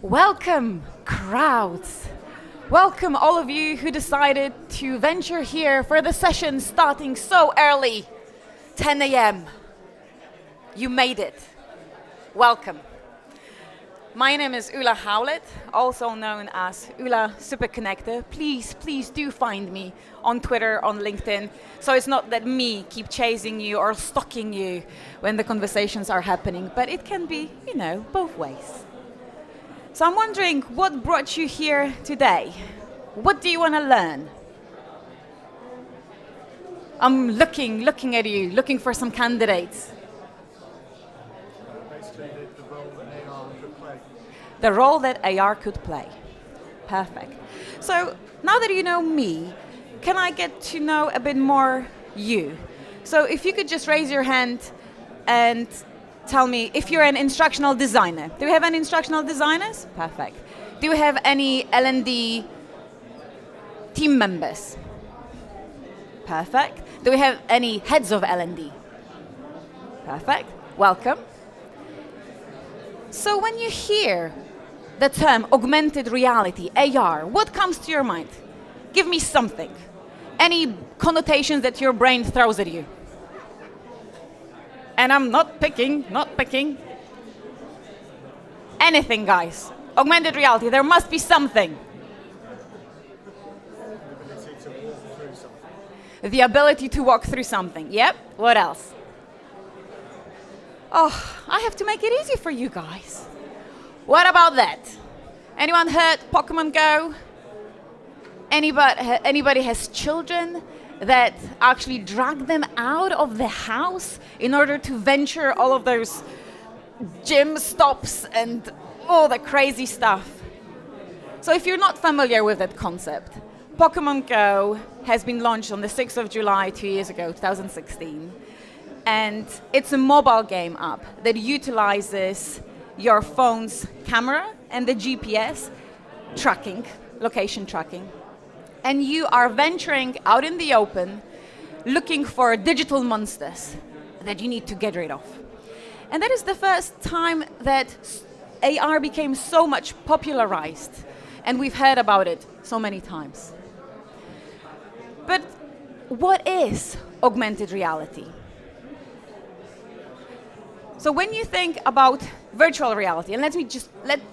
Welcome, crowds. Welcome all of you who decided to venture here for the session starting so early, 10 a.m. You made it. Welcome. My name is Ula Howlett, also known as Ula Superconnector. Please do find me on Twitter, on LinkedIn, so it's not that me keep chasing you or stalking you when the conversations are happening, but it can be, both ways. So I'm wondering, what brought you here today? What do you want to learn? I'm looking at you, looking for some candidates. Basically, the role that AR could play. The role that AR could play. Perfect. So now that you know me, can I get to know a bit more you? So if you could just raise your hand and tell me if you're an instructional designer. Do we have any instructional designers? Perfect. Do we have any L&D team members? Perfect. Do we have any heads of L&D? Perfect. Welcome. So when you hear the term augmented reality, AR, what comes to your mind? Give me something. Any connotations that your brain throws at you? And I'm not picking. Anything, guys. Augmented reality, there must be something. The ability to walk through something. Yep, what else? Oh, I have to make it easy for you guys. What about that? Anyone heard Pokemon Go? Anybody has children that actually drag them out of the house in order to venture all of those gym stops and all the crazy stuff? So if you're not familiar with that concept, Pokemon Go has been launched on the 6th of July 2 years ago, 2016. And it's a mobile game app that utilizes your phone's camera and the GPS tracking, location tracking. And you are venturing out in the open, looking for digital monsters that you need to get rid of. And that is the first time that AR became so much popularized, and we've heard about it so many times. But what is augmented reality? So when you think about virtual reality, and let's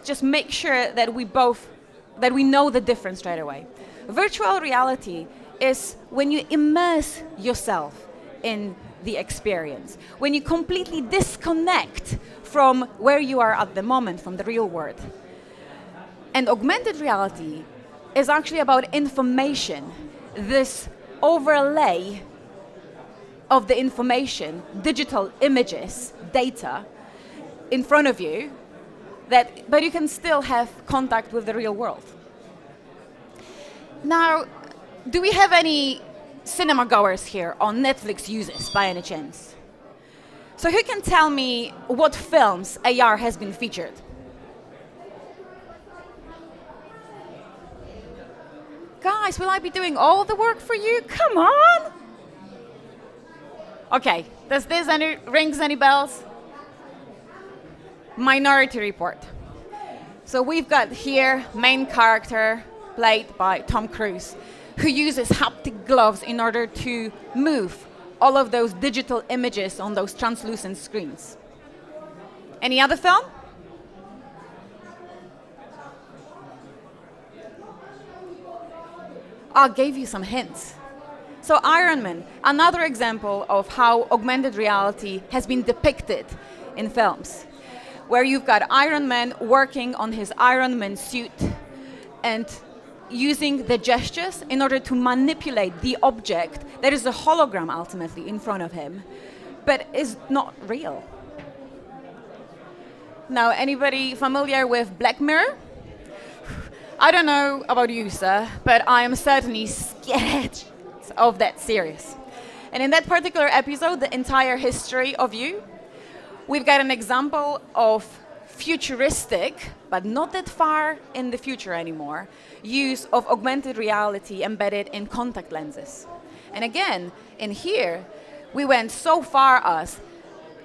just make sure that we know the difference straight away. Virtual reality is when you immerse yourself in the experience, when you completely disconnect from where you are at the moment, from the real world. And augmented reality is actually about information, this overlay of the information, digital images, data in front of you, but you can still have contact with the real world. Now, do we have any cinema goers here or Netflix users by any chance? So who can tell me what films AR has been featured? Guys, will I be doing all the work for you? Come on! Okay, does this rings any bells? Minority Report. So we've got here main character played by Tom Cruise, who uses haptic gloves in order to move all of those digital images on those translucent screens. Any other film? I gave you some hints. So Iron Man, another example of how augmented reality has been depicted in films, where you've got Iron Man working on his Iron Man suit and using the gestures in order to manipulate the object that is a hologram ultimately in front of him, but is not real. Now, anybody familiar with Black Mirror? I don't know about you, sir, but I am certainly scared of that series. And in that particular episode, the entire history of you, we've got an example of futuristic, but not that far in the future anymore, use of augmented reality embedded in contact lenses. And again, in here, we went so far as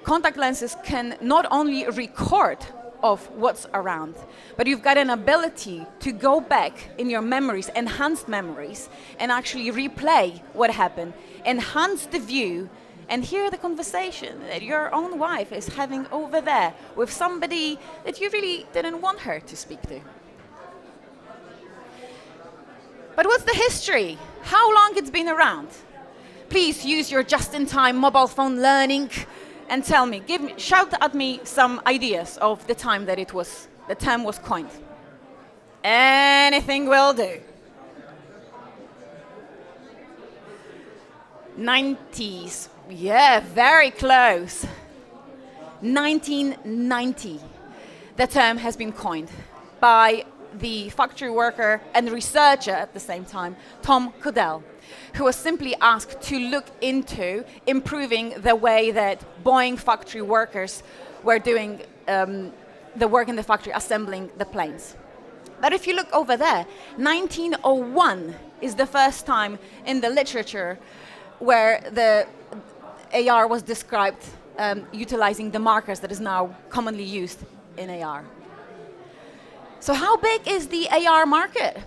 contact lenses can not only record of what's around, but you've got an ability to go back in your memories, enhanced memories, and actually replay what happened, enhance the view, and hear the conversation that your own wife is having over there with somebody that you really didn't want her to speak to. But what's the history? How long it's been around? Please use your just-in-time mobile phone learning and tell me, shout at me some ideas of the time that the term was coined. Anything will do. 90s. Yeah, very close. 1990. The term has been coined by the factory worker and researcher at the same time, Tom Caudell, who was simply asked to look into improving the way that Boeing factory workers were doing the work in the factory, assembling the planes. But if you look over there, 1901 is the first time in the literature where the AR was described utilizing the markers that is now commonly used in AR. So how big is the AR market?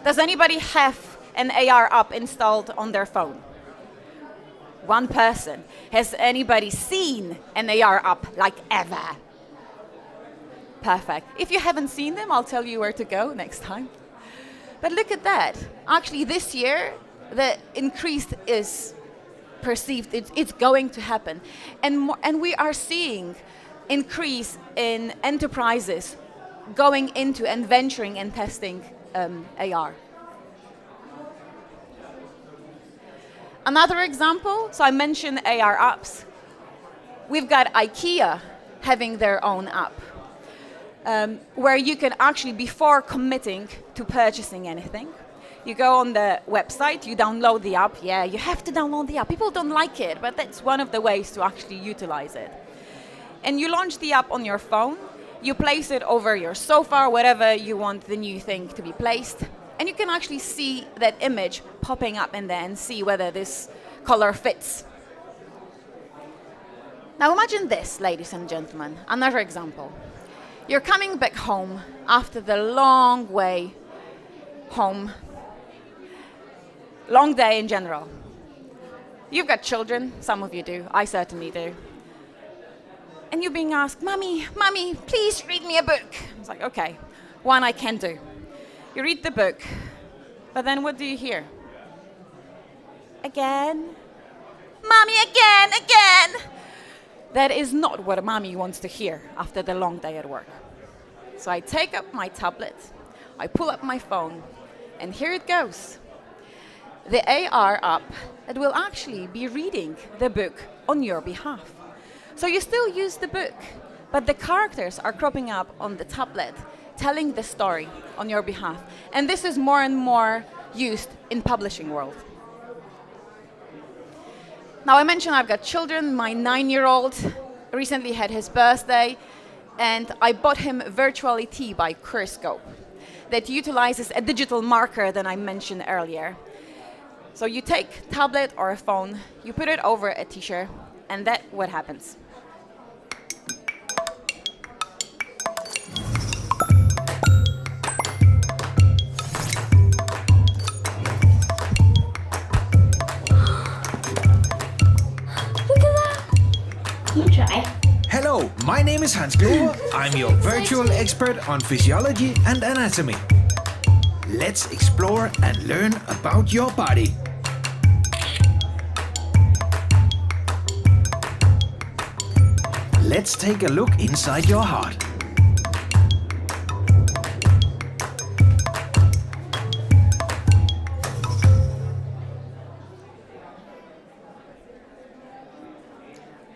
Does anybody have an AR app installed on their phone? One person. Has anybody seen an AR app like ever? Perfect. If you haven't seen them, I'll tell you where to go next time. But look at that. Actually, this year, the increase is perceived. It's going to happen. And we are seeing increase in enterprises going into and venturing and testing AR. Another example, so I mentioned AR apps. We've got IKEA having their own app, where you can actually, before committing to purchasing anything, you go on the website, you download the app. Yeah, you have to download the app. People don't like it, but that's one of the ways to actually utilize it. And you launch the app on your phone, you place it over your sofa, wherever you want the new thing to be placed, and you can actually see that image popping up in there and see whether this color fits. Now imagine this, ladies and gentlemen, another example. You're coming back home after the long way home, long day in general. You've got children, some of you do, I certainly do. And you're being asked, Mommy, please read me a book. It's like, okay, one I can do. You read the book, but then what do you hear? Again? Mommy, again! That is not what a mommy wants to hear after the long day at work. So I take up my tablet, I pull up my phone, and here it goes. The AR app that will actually be reading the book on your behalf. So you still use the book, but the characters are cropping up on the tablet, telling the story on your behalf. And this is more and more used in publishing world. Now I mentioned I've got children. My 9-year-old recently had his birthday, and I bought him Virtuality by Curscope that utilizes a digital marker that I mentioned earlier. So you take a tablet or a phone, you put it over a t-shirt, and that's what happens. You try. Hello, my name is Hans Glover. I'm your virtual expert on physiology and anatomy. Let's explore and learn about your body. Let's take a look inside your heart.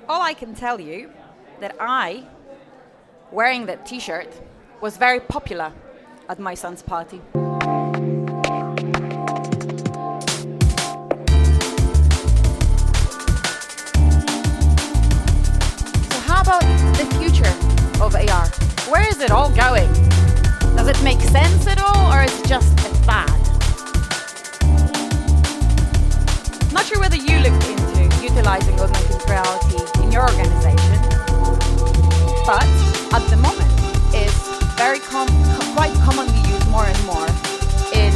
All I can tell you that I, wearing that t-shirt, was very popular at my son's party. So how about the future of AR? Where is it all going? Does it make sense at all, or is it just a fad? Not sure whether you looked into utilizing augmented reality in your your organization. But at the moment, it's very quite commonly used more and more in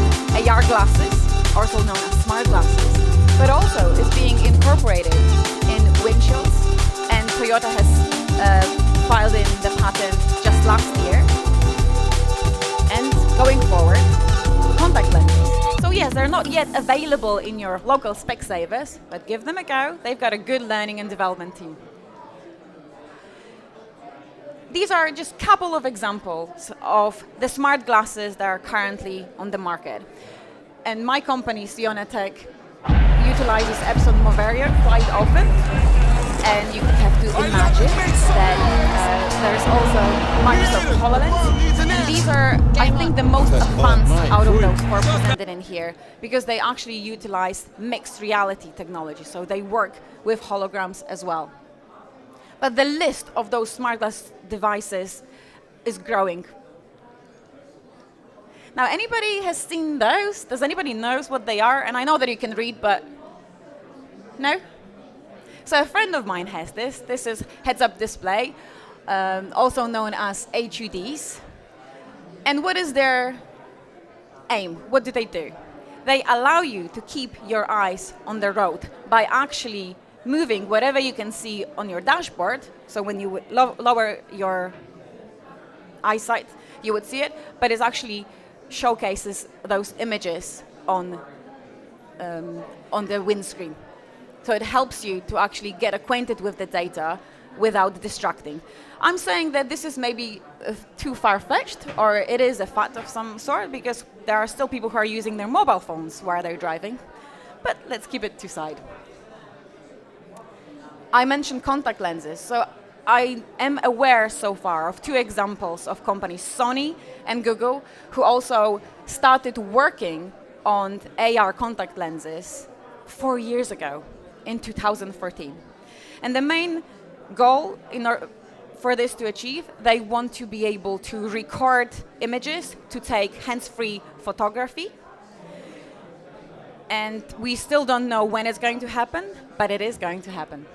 AR glasses, also known as smart glasses, but also is being incorporated in windshields, and Toyota has filed in the patent just last year. And going forward, contact lenses. So yes, they're not yet available in your local Specsavers, but give them a go. They've got a good learning and development team. These are just a couple of examples of the smart glasses that are currently on the market. And my company, Siona Tech, utilizes Epson Moverio quite often. And you have to imagine that there's also Microsoft HoloLens. And these are, I think, the most advanced out of those four presented in here, because they actually utilize mixed reality technology. So they work with holograms as well. But the list of those smart glass devices is growing. Now, anybody has seen those? Does anybody knows what they are? And I know that you can read, but no? So a friend of mine has this. This is heads-up display, also known as HUDs. And what is their aim? What do? They allow you to keep your eyes on the road by actually moving whatever you can see on your dashboard. So when you would lower your eyesight, you would see it, but it actually showcases those images on the windscreen. So it helps you to actually get acquainted with the data without distracting. I'm saying that this is maybe too far-fetched, or it is a fad of some sort, because there are still people who are using their mobile phones while they're driving. But let's keep it to side. I mentioned contact lenses. So I am aware so far of two examples of companies, Sony and Google, who also started working on AR contact lenses 4 years ago, in 2014. And the main goal for this to achieve, they want to be able to record images, to take hands-free photography. And we still don't know when it's going to happen, but it is going to happen.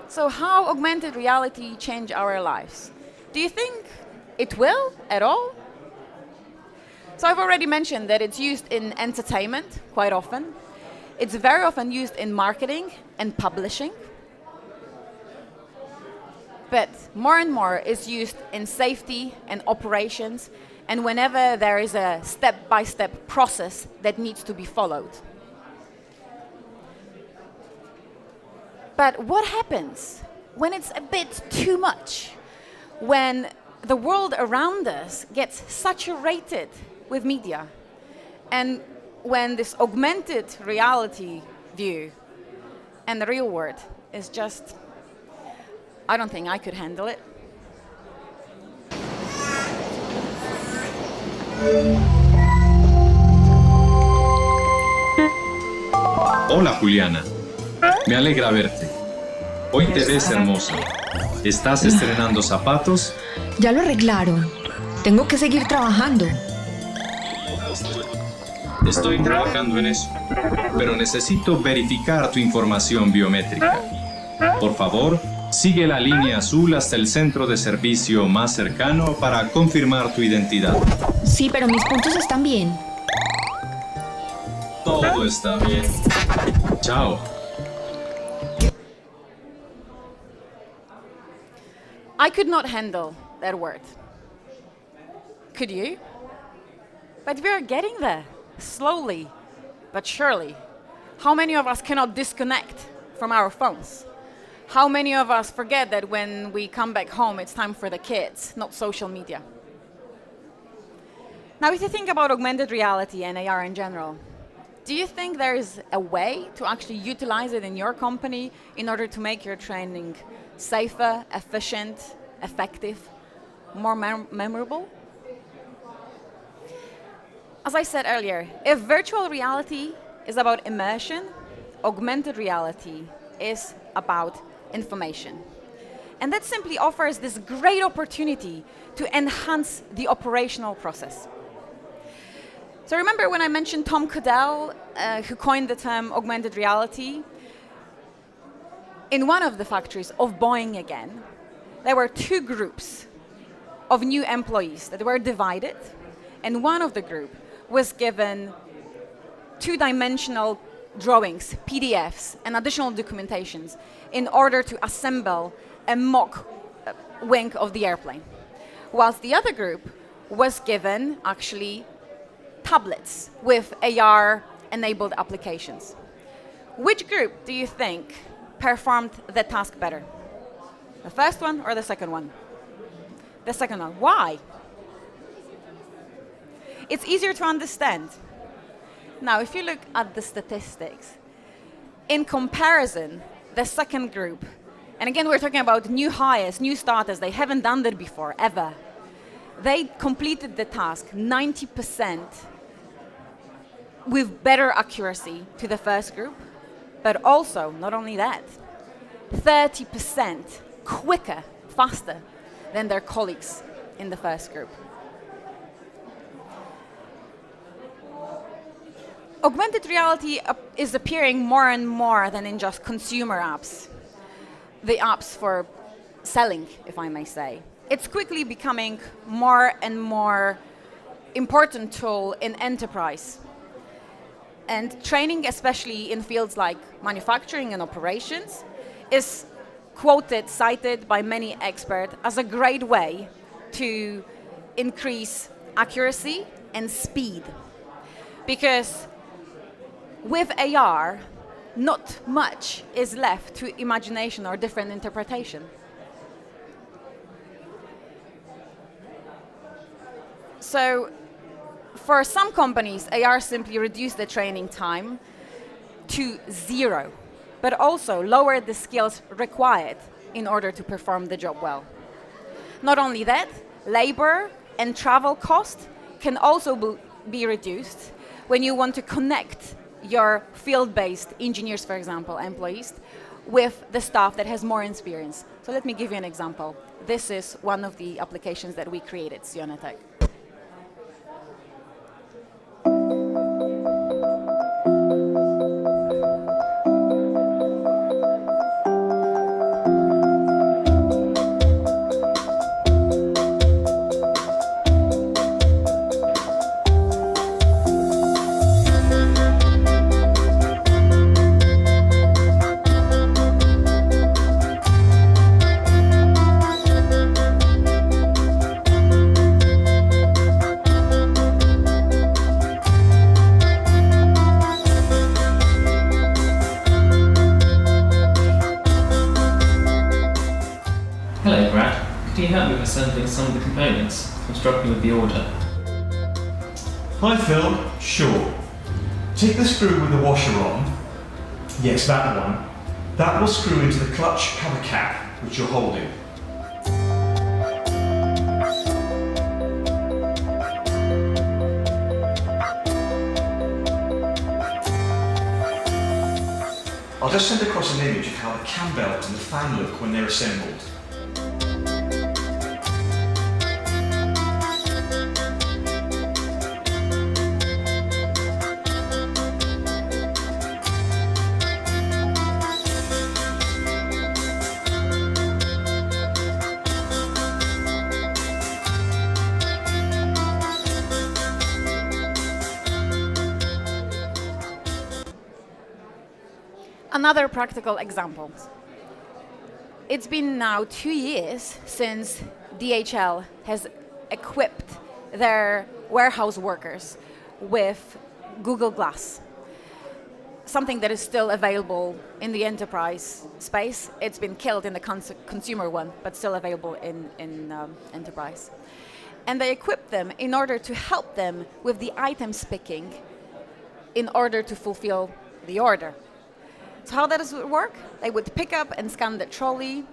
So how augmented reality change our lives? Do you think it will at all? So I've already mentioned that it's used in entertainment quite often. It's very often used in marketing and publishing. But more and more is used in safety and operations, and whenever there is a step-by-step process that needs to be followed. But what happens when it's a bit too much? When the world around us gets saturated with media, and when this augmented reality view and the real world is just, I don't think I could handle it. Hola Juliana, me alegra verte. Hoy te ves hermosa. ¿Estás estrenando zapatos? Ya lo arreglaron. Tengo que seguir trabajando. Estoy trabajando en eso, pero necesito verificar tu información biométrica. Por favor, sigue la línea azul hasta el centro de servicio más cercano para confirmar tu identidad. Sí, pero mis puntos están bien. Todo está bien. Chao. I could not handle that word. Could you? But we are getting there, slowly but surely. How many of us cannot disconnect from our phones? How many of us forget that when we come back home, it's time for the kids, not social media? Now, if you think about augmented reality and AR in general, do you think there is a way to actually utilize it in your company in order to make your training safer, efficient, effective, more memorable? As I said earlier, if virtual reality is about immersion, augmented reality is about information. And that simply offers this great opportunity to enhance the operational process. So remember when I mentioned Tom Caddell, who coined the term augmented reality? in one of the factories of Boeing again, there were two groups of new employees that were divided, and one of the group was given two-dimensional drawings, PDFs, and additional documentations in order to assemble a mock wing of the airplane, whilst the other group was given actually tablets with AR-enabled applications. Which group do you think performed the task better? The first one or the second one? The second one. Why? It's easier to understand. Now, if you look at the statistics, in comparison, the second group, and again, we're talking about new hires, new starters, they haven't done that before, ever. They completed the task 90% with better accuracy to the first group, but also, not only that, 30% quicker, faster than their colleagues in the first group. Augmented reality is appearing more and more than in just consumer apps, the apps for selling, if I may say. It's quickly becoming more and more important tool in enterprise. And training, especially in fields like manufacturing and operations, is quoted, cited by many experts as a great way to increase accuracy and speed. Because with AR, not much is left to imagination or different interpretation. So, for some companies, AR simply reduced the training time to 0, but also lowered the skills required in order to perform the job well. Not only that, labor and travel cost can also be reduced when you want to connect your field-based engineers, for example, employees, with the staff that has more experience. So let me give you an example. This is one of the applications that we created, Sionetech. Hello Brad, could you help me with assembling some of the components? I'm struggling with the order. Hi Phil, sure. Take the screw with the washer on. Yes, that one. That will screw into the clutch cover cap, which you're holding. I'll just send across an image of how the cam belt and the fan look when they're assembled. Another practical example. It's been now 2 years since DHL has equipped their warehouse workers with Google Glass, something that is still available in the enterprise space. It's been killed in the consumer one, but still available in enterprise. And they equipped them in order to help them with the items picking in order to fulfill the order. So how does it work? They would pick up and scan the trolley,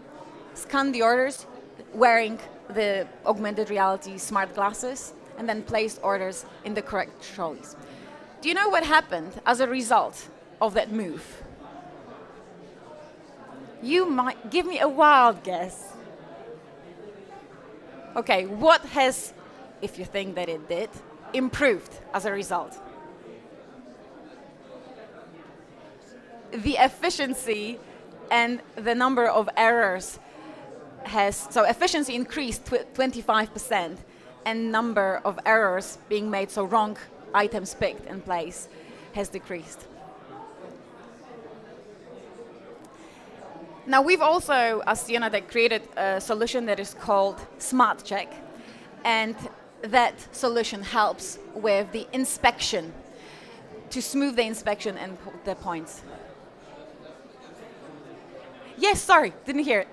scan the orders wearing the augmented reality smart glasses, and then place orders in the correct trolleys. Do you know what happened as a result of that move? You might give me a wild guess. Okay, what has, if you think that it did, improved as a result? The efficiency and the number of errors so efficiency increased 25%, and number of errors being made, so wrong items picked in place, has decreased. Now we've also, as Ionatech, created a solution that is called Smart Check, and that solution helps with the inspection, to smooth the inspection and put the points. Yes, sorry, didn't hear it.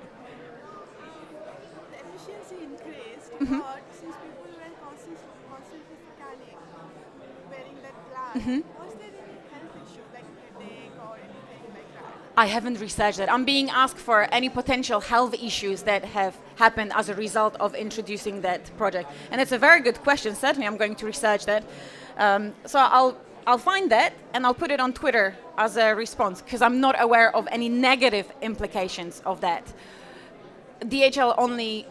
The efficiency increased, Mhm. but since people were constantly scanning, wearing that glass, was there any health issue like headache or anything like that? I haven't researched that. I'm being asked for any potential health issues that have happened as a result of introducing that project. And it's a very good question. Certainly I'm going to research that. So I'll find that and I'll put it on Twitter as a response, because I'm not aware of any negative implications of that. DHL only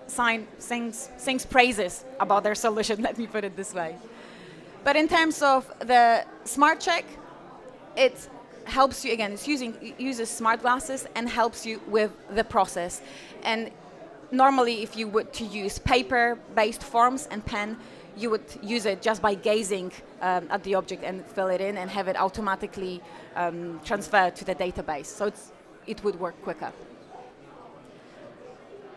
sings praises about their solution, let me put it this way. But in terms of the Smart Check, it helps you, again, it uses smart glasses and helps you with the process. And normally if you were to use paper-based forms and pen, you would use it just by gazing at the object and fill it in and have it automatically transferred to the database. So it would work quicker.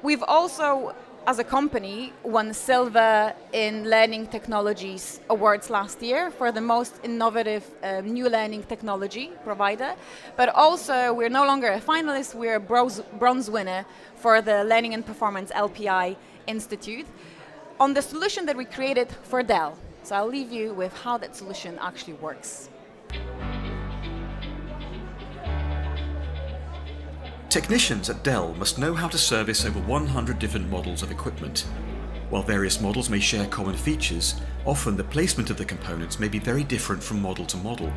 We've also, as a company, won silver in Learning Technologies Awards last year for the most innovative new learning technology provider. But also, we're no longer a finalist, we're a bronze winner for the Learning and Performance LPI Institute on the solution that we created for Dell. So I'll leave you with how that solution actually works. Technicians at Dell must know how to service over 100 different models of equipment. While various models may share common features, often the placement of the components may be very different from model to model.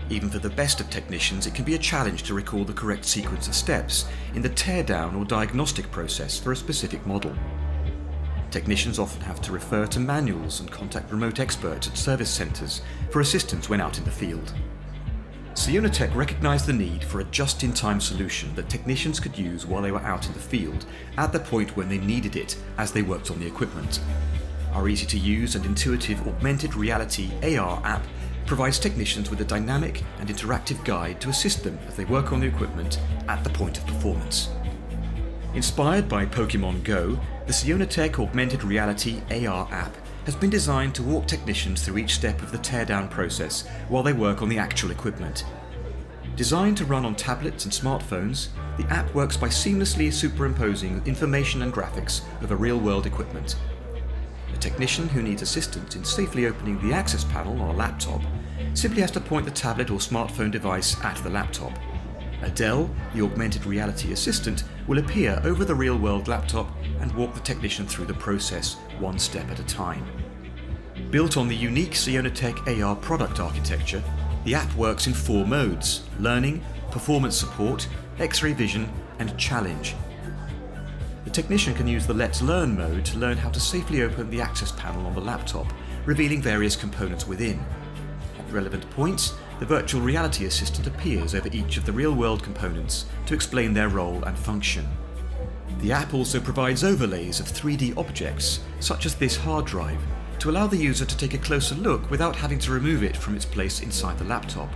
Even for the best of technicians, it can be a challenge to recall the correct sequence of steps in the teardown or diagnostic process for a specific model. Technicians often have to refer to manuals and contact remote experts at service centres for assistance when out in the field. Ionatech recognised the need for a just-in-time solution that technicians could use while they were out in the field at the point when they needed it as they worked on the equipment. Our easy-to-use and intuitive Augmented Reality AR app provides technicians with a dynamic and interactive guide to assist them as they work on the equipment at the point of performance. Inspired by Pokemon Go, the Ionatech Augmented Reality AR app has been designed to walk technicians through each step of the teardown process while they work on the actual equipment. Designed to run on tablets and smartphones, the app works by seamlessly superimposing information and graphics of a real-world equipment. A technician who needs assistance in safely opening the access panel on a laptop simply has to point the tablet or smartphone device at the laptop. A Dell, the augmented reality assistant, will appear over the real-world laptop and walk the technician through the process one step at a time. Built on the unique Ionatech AR product architecture, the app works in 4 modes: learning, performance support, X-ray vision, and challenge. The technician can use the Let's Learn mode to learn how to safely open the access panel on the laptop, revealing various components within. At relevant points, the virtual reality assistant appears over each of the real-world components to explain their role and function. The app also provides overlays of 3D objects, such as this hard drive, to allow the user to take a closer look without having to remove it from its place inside the laptop.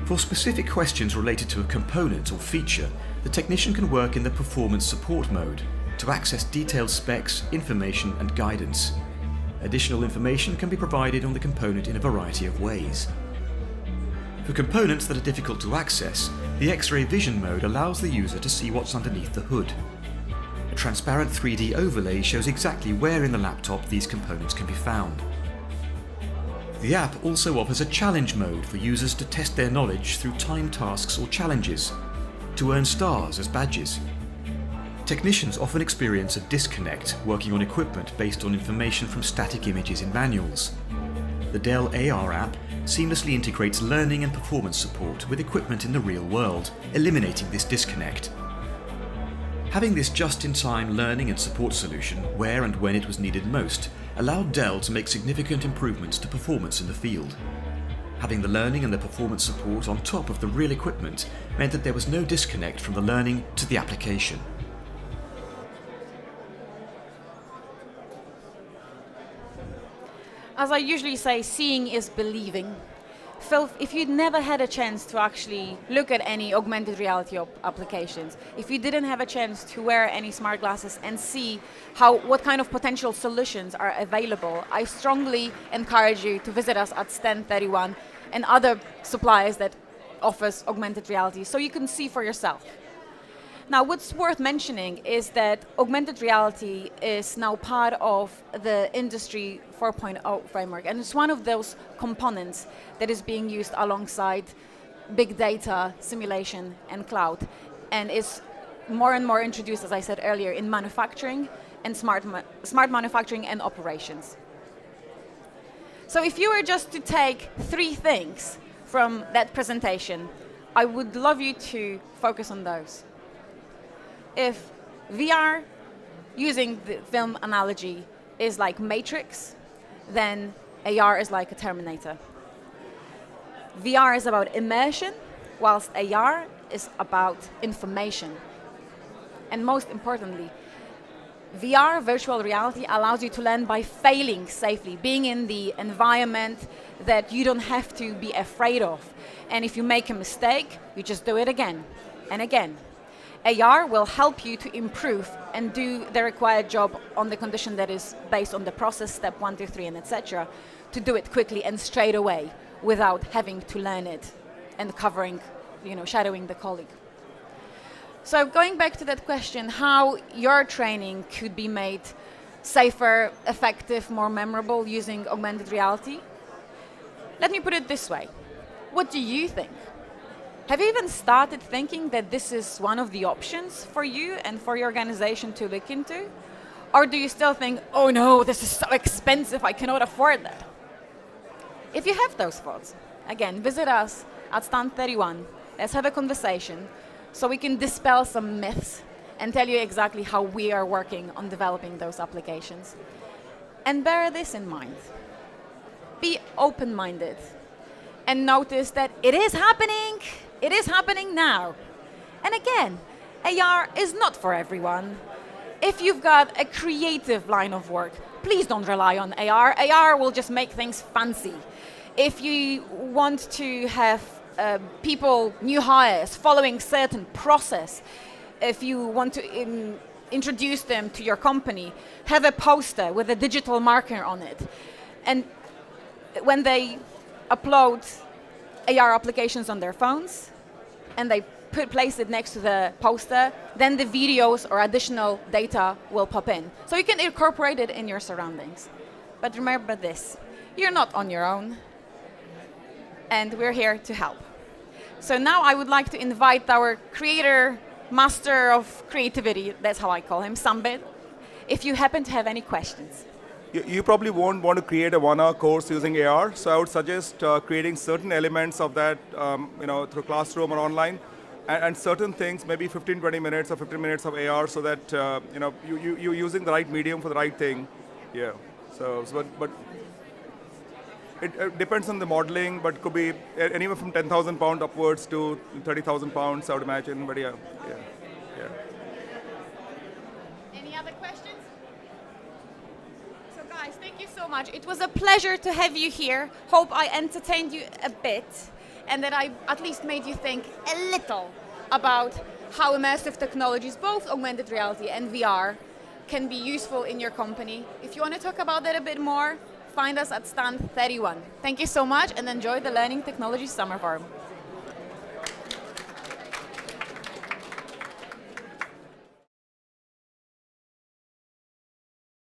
For specific questions related to a component or feature, the technician can work in the performance support mode to access detailed specs, information, and guidance. Additional information can be provided on the component in a variety of ways. For components that are difficult to access, the X-ray vision mode allows the user to see what's underneath the hood. A transparent 3D overlay shows exactly where in the laptop these components can be found. The app also offers a challenge mode for users to test their knowledge through timed tasks or challenges, to earn stars as badges. Technicians often experience a disconnect working on equipment based on information from static images in manuals. The Dell AR app seamlessly integrates learning and performance support with equipment in the real world, eliminating this disconnect. Having this just-in-time learning and support solution where and when it was needed most allowed Dell to make significant improvements to performance in the field. Having the learning and the performance support on top of the real equipment meant that there was no disconnect from the learning to the application. As I usually say, seeing is believing. Phil, if you'd never had a chance to actually look at any augmented reality applications, if you didn't have a chance to wear any smart glasses and see what kind of potential solutions are available, I strongly encourage you to visit us at Stand 31 and other suppliers that offers augmented reality so you can see for yourself. Now, what's worth mentioning is that augmented reality is now part of the Industry 4.0 framework, and it's one of those components that is being used alongside big data, simulation, and cloud, and is more and more introduced, as I said earlier, in manufacturing and smart manufacturing and operations. So if you were just to take 3 things from that presentation, I would love you to focus on those. If VR, using the film analogy, is like Matrix, then AR is like a Terminator. VR is about immersion, whilst AR is about information. And most importantly, VR, virtual reality, allows you to learn by failing safely, being in the environment that you don't have to be afraid of. And if you make a mistake, you just do it again and again. AR will help you to improve and do the required job on the condition that is based on the process, step 1, 2, 3, and etc., to do it quickly and straight away without having to learn it and shadowing the colleague. So going back to that question, how your training could be made safer, effective, more memorable using augmented reality? Let me put it this way. What do you think? Have you even started thinking that this is one of the options for you and for your organization to look into? Or do you still think, oh no, this is so expensive, I cannot afford that? If you have those thoughts, again, visit us at Stand 31. Let's have a conversation so we can dispel some myths and tell you exactly how we are working on developing those applications. And bear this in mind. Be open-minded and notice that it is happening. It is happening now. And again, AR is not for everyone. If you've got a creative line of work, please don't rely on AR. AR will just make things fancy. If you want to have people, new hires, following certain process, if you want to introduce them to your company, have a poster with a digital marker on it. And when they upload AR applications on their phones and they place it next to the poster, then the videos or additional data will pop in. So you can incorporate it in your surroundings. But remember this, you're not on your own, and we're here to help. So now I would like to invite our creator, master of creativity, that's how I call him, Sambit, if you happen to have any questions. You probably won't want to create a 1-hour course using AR, so I would suggest creating certain elements of that through classroom or online, and certain things, maybe 15-20 minutes or 15 minutes of AR, so that you're using the right medium for the right thing. Yeah. But it depends on the modeling, but it could be anywhere from 10,000 pounds upwards to 30,000 pounds, I would imagine. But yeah. Any other questions? So guys, thank you so much. It was a pleasure to have you here. Hope I entertained you a bit and that I at least made you think a little about how immersive technologies, both augmented reality and VR, can be useful in your company. If you want to talk about that a bit more, find us at Stand 31. Thank you so much and enjoy the Learning Technology Summer Forum.